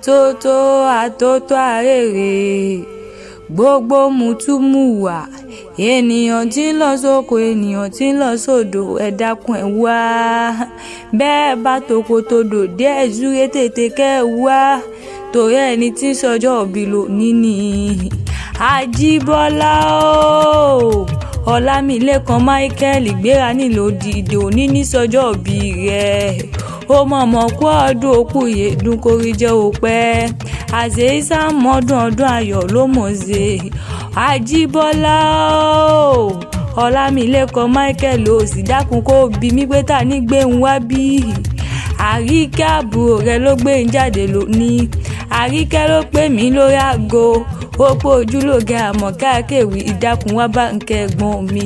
àtótó arére gbogbo mùtúmùwà ènìyàn tí ń lọ sóko ènìyàn tí ń lọ sódò ẹ dákun ẹ wá bẹ́ẹ̀ bá tòkòtòdò díẹ̀ súré tètè kẹ́ ẹ wá torí ẹni tí sọjọ́ òbí lónìí ni Àjíbọ́lá o Ọlámilékan Michael gbéra nílò dìde òní ní sọjọ́ òbí rẹ̀ ó mọ̀mọ́ kú ọdún òkú yèdún kórí jẹ́ òpẹ́ àṣeyíṣà mọ́dún ọdún ayọ̀ ló mọ̀ ṣe Àjíbọ́lá o Ọlámilékan Michael ó sì dákun kó bí mi pé ta ní gbé ń wá bí Àríkẹ́ àbúrò rẹ̀ ló gbé ń jáde lónìí Àríkẹ́ ló pè mí lórí aago ó pé ojúlóge àmọ́ káàkiri ìdákun wá bá ń kẹ́ ẹ̀gbọ́n mi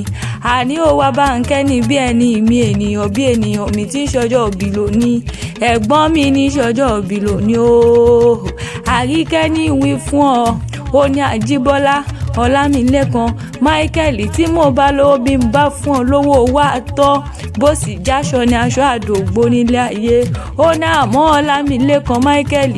àní ó wá bá ń kẹ́ ní bí ẹni mi ènìyàn bí ènìyàn mi tí ń ṣọjọ́ òbí lónìí ẹ̀gbọ́n mi ní ṣọjọ́ òbí lónìí o Àríkẹ́ ní wí fún ọ ó ní Àjíbọ́lá Ọlámilékan Michael tí mo bá lówó bí n bá fún ọ lówó wá tọ́ bó sì jáṣọ ní aṣọ àdògbò nílé ayé ó ní àmọ́ Ọlámilékan Michael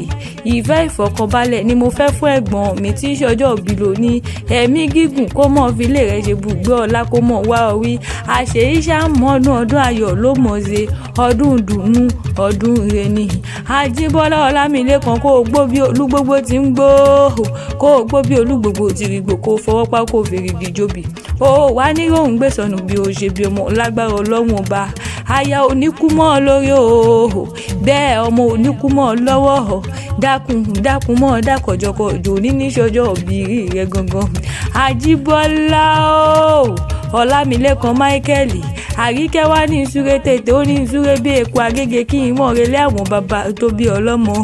ìfẹ́ ìfọ̀kànbalẹ̀ ni mo fẹ́ fún ẹ̀gbọ́n mi tí ṣọjọ́ òbí lónìí ẹ̀mí gígùn kó mọ̀ fi lè rẹ̀ ṣe bùgbé ọlá kó mọ̀ wá orí àṣeyíṣà mọ́dún ọdún ayọ̀ ló mọ̀ ṣe ọdún dùnú ọdún ire ni Àjíbọ́lá Ọlámilékan kó o gbó bí olúgbógbó ti ń gbó kó o gbó bí olúgbógbó ti rí gbò kó o fọwọ́ pa kó o fèrè gíjóbi ó wá ní òun gbèsànù bí o ṣe bí ọmọ lágbára Ọlọ́run ọba aya oníkúmọ́ lórí o bẹ́ẹ̀ ọmọ oníkúmọ́ lọ́wọ́ dákun mọ́ dákọ̀jọkọ̀jọ ní ṣọjọ́ òbí rẹ̀ gangan Àjíbọ́lá o Ọlámilékan Michael Àríkẹ́ wá ní ìsúré tètè ó ní ìsúré bí èkó Agége kí n mọ̀ relé àwọn bàbá tó bí ọlọ́mọ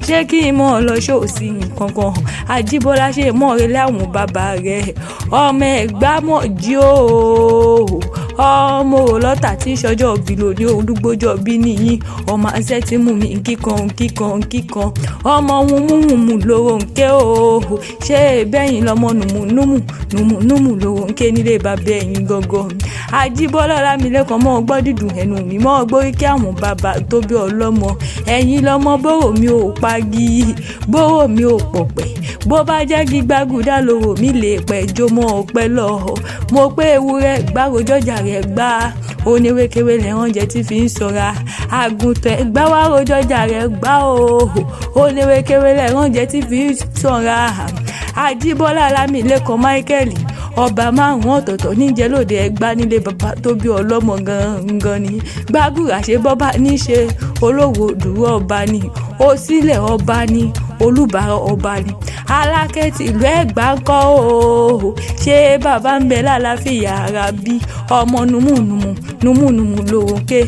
ṣé kí n mọ̀ lọ ṣòsì kankan Àjíbọ́lá ṣe mọ̀ relé àwọn bàbá rẹ̀ ọmọ Ẹ̀gbá mọ̀ jí o ọmọ òlọ́tà tí ṣọjọ́ òbí lòdì olúgbójọ́ bí nìyí ọmọ àṣẹ tí mú mi kíkan ọmọ wùmùwùmù lóró ńké o ṣé bẹ́yìn lọ́mọ nùmùnùmù lóró ńké nílé bàbá ẹ̀yìn gangan Àjíbọ́lá Ọlámilékan mọ́ gbọ́ dídùn ẹnu mi mọ́ gbórí kí àwọn bàbá tó bí ọlọ́mọ ẹ̀yìn lọ́mọ bóró mi ò pagi bóró mi ò pọ̀pẹ̀ bó bá jẹ́ gbígbágudá lóró mi lè pẹ̀jọ́ mọ́ ọpẹ́ lọ mo pé ewúrẹ́ gbárojọ́jà rẹ̀ gbá oníwékewé lẹ́wọ̀n jẹ́ tí fi ń sọra àgùntàn gbáwá rojọ́jà rẹ̀ gbá o oníwékewé lẹ́wọ̀n jẹ́ tí fi ń sọra Àjíbọ́lá Ọlámilékan Michael ọba márùn ọ̀tọ̀ọ̀tọ̀ níjẹ́ lóde Ẹ̀gbá nílé bàbá tó bí ọlọ́mọ gangan ni gbàgùrà ṣe bọ́bá níṣe olówó dúró ọba ni òsílẹ̀ ọba ni olùbárà ọba ni Aláké tìlú Ẹ̀gbá ńkọ́ o ṣé bàbá ń bẹ lálàáfíà ara bí ọmọ nùmùnùmù lòrókè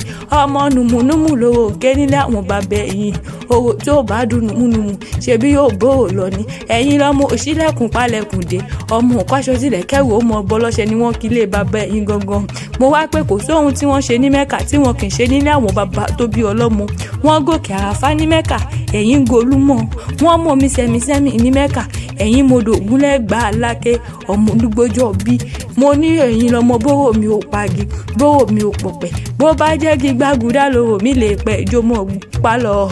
ọmọ nùmùnùmù lòrókè nílé àwọn bàbá ẹ̀yìn owó tí ò bá dùn nùmùnùmù ṣebí yóò bòrò lọ ní ẹ̀yìn lọ́mọ òṣìlẹ̀kùn palẹ̀kùn dé ọmọ òkàṣọ sílẹ̀ kẹrù ó mọ bọ́lọ́ṣẹ ni wọ́n kí lé bàbá ẹ̀yìn gangan mo wá pé kò sóhun tí wọ́n ṣe ní Mẹ́kà tí wọ́n kì í ṣe nílé àwọn bàbá tó bí ọlọ́mọ wọ́n gòkè àràfá ní Mẹ́kà ẹ̀yìn golúmọ̀ wọ́n mọ̀ mí sẹ́mi ní Mẹ́kà ẹ̀yìn modò ògúnlẹ̀gbà Aláké ọmọ olúgbójọ́ bí mo ní ẹ̀yìn lọ́mọ bóró mi ò pagi bóró mi ò pọ̀pẹ̀ bó bá jẹ́ kí gbágudá lóró mi lè pẹ́ jómọ̀ pálọ̀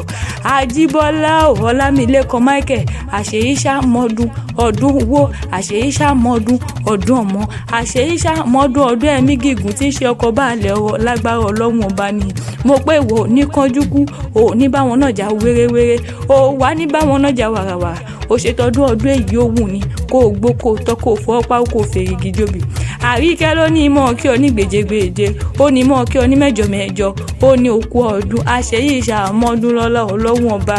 Àjíbọ́lá Ọlámilékan Michael àṣeyíṣà mọ́dún ọdún wo àṣeyíṣà mọ́dún ọdún ọmọ àṣeyíṣà mọ́dún ọdún ẹ̀mí gígùn tí ń ṣe ọkọ̀ báàlẹ̀ ọ̀rọ̀ lágbára Ọlọ́run ọba ni mo pé ìwọ ní kánjúkú ò ní báwọn náà jà wérewére ò wá ní báwọn náà jà wàràwàrà ó ṣètọ́dún ọdún èyí ó wù ní kó o gbó kó o tọ́ kó o fọ́ pa kó o fèrè gíjóbi Àríkẹ́ ló ní mọ́ kí ọ ní gbèjègbèje ó ní mọ́ kí ọ ní mẹ́jọ ó ní òkú ọdún àṣeyíṣà mọ́dún lọ́lá Ọlọ́run ọba.